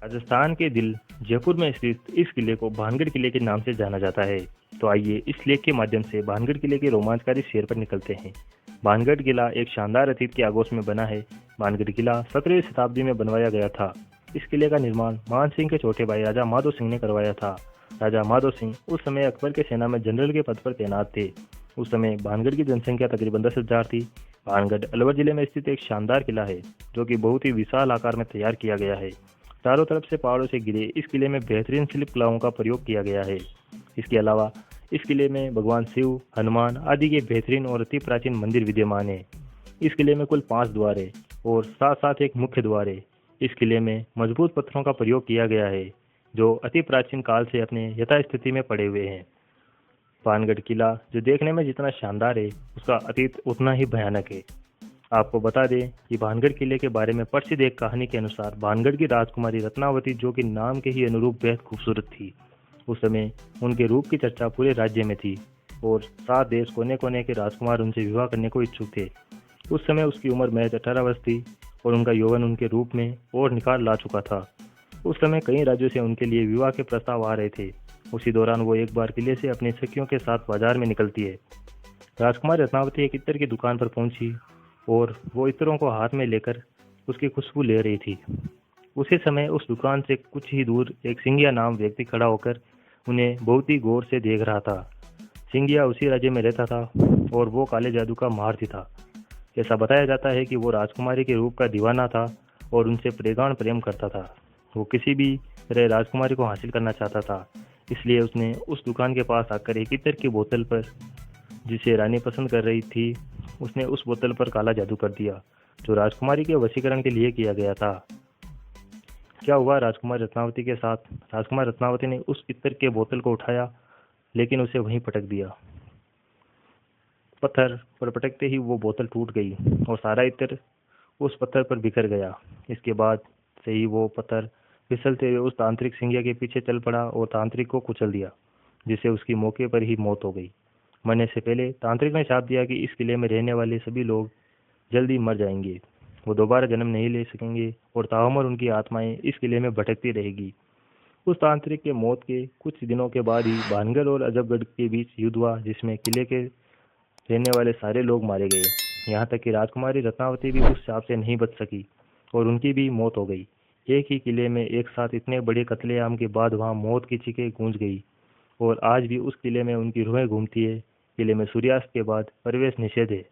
राजस्थान के दिल जयपुर में स्थित इस किले को भानगढ़ किले के नाम से जाना जाता है। तो आइए इस लेख के माध्यम से भानगढ़ किले के रोमांचकारी सैर पर निकलते हैं। भानगढ़ किला एक शानदार अतीत के आगोश में बना है। भानगढ़ किला 17वीं शताब्दी में बनवाया गया था। इस किले का निर्माण मान सिंह के छोटे भाई राजा माधो सिंह ने करवाया था। राजा माधो सिंह उस समय अकबर के सेना में जनरल के पद पर तैनात थे। उस समय भानगढ़ की जनसंख्या तकरीबन 10,000 थी। भानगढ़ अलवर जिले में स्थित एक शानदार किला है जो कि बहुत ही विशाल आकार में तैयार किया गया है। चारों तरफ से पहाड़ों से घिरे इस किले में बेहतरीन शिल्प कलाओं का प्रयोग किया गया है। इसके अलावा इस किले में भगवान शिव, हनुमान आदि के बेहतरीन और अति प्राचीन मंदिर विद्यमान है। इस किले में कुल 5 द्वार है और साथ साथ एक मुख्य द्वार है। इस किले में मजबूत पत्थरों का प्रयोग किया गया है जो अति प्राचीन काल से अपने यथास्थिति में पड़े हुए हैं। भानगढ़ किला जो देखने में जितना शानदार है उसका अतीत उतना ही भयानक है। आपको बता दें कि भानगढ़ किले के बारे में प्रसिद्ध एक कहानी के अनुसार भानगढ़ की राजकुमारी रत्नावती जो कि नाम के ही अनुरूप बेहद खूबसूरत थी। उस समय उनके रूप की चर्चा पूरे राज्य में थी और 7 देश कोने कोने के राजकुमार उनसे विवाह करने को इच्छुक थे। उस समय उसकी उम्र महज 18 वर्ष थी और उनका यौवन उनके रूप में और निखार ला चुका था। उस समय कई राज्यों से उनके लिए विवाह के प्रस्ताव आ रहे थे। उसी दौरान वो एक बार किले से अपनी सखियों के साथ बाजार में निकलती है। राजकुमारी रत्नावती एक इत्र की दुकान पर पहुंची और वो इत्रों को हाथ में लेकर उसकी खुशबू ले रही थी। उसी समय उस दुकान से कुछ ही दूर एक सिंघिया नाम व्यक्ति खड़ा होकर उन्हें बहुत ही गौर से देख रहा था। सिंघिया उसी राज्य में रहता था और वो काले जादू का महारथी था। ऐसा बताया जाता है कि वो राजकुमारी के रूप का दीवाना था और उनसे प्रेगान प्रेम करता था। वो किसी भी तरह राजकुमारी को हासिल करना चाहता था, इसलिए उसने उस दुकान के पास आकर एक इत्र की बोतल पर, जिसे रानी पसंद कर रही थी, उसने उस बोतल पर काला जादू कर दिया जो राजकुमारी के वशीकरण के लिए किया गया था। क्या हुआ राजकुमारी रत्नावती के साथ? राजकुमारी रत्नावती ने उस इत्र के बोतल को उठाया लेकिन उसे वहीं पटक दिया। पत्थर पर पटकते ही वो बोतल टूट गई और सारा इत्र उस पत्थर पर बिखर गया। इसके बाद से ही वो पत्थर फिसलते हुए उस तांत्रिक सिंघिया के पीछे चल पड़ा और तांत्रिक को कुचल दिया, जिससे उसकी मौके पर ही मौत हो गई। मरने से पहले तांत्रिक ने शाप दिया कि इस किले में रहने वाले सभी लोग जल्दी मर जाएंगे, वो दोबारा जन्म नहीं ले सकेंगे और ताउम्र उनकी आत्माएं इस किले में भटकती रहेगी। उस तांत्रिक के मौत के कुछ दिनों के बाद ही भानगढ़ और अजबगढ़ के बीच युद्ध हुआ, जिसमें किले के रहने वाले सारे लोग मारे गए। यहाँ तक कि राजकुमारी रत्नावती भी उस शाप से नहीं बच सकी और उनकी भी मौत हो गई। एक ही किले में एक साथ इतने बड़े कत्लेआम के बाद वहाँ मौत की चीखें गूंज गई और आज भी उस किले में उनकी रूहें घूमती है। किले में सूर्यास्त के बाद प्रवेश निषेध है।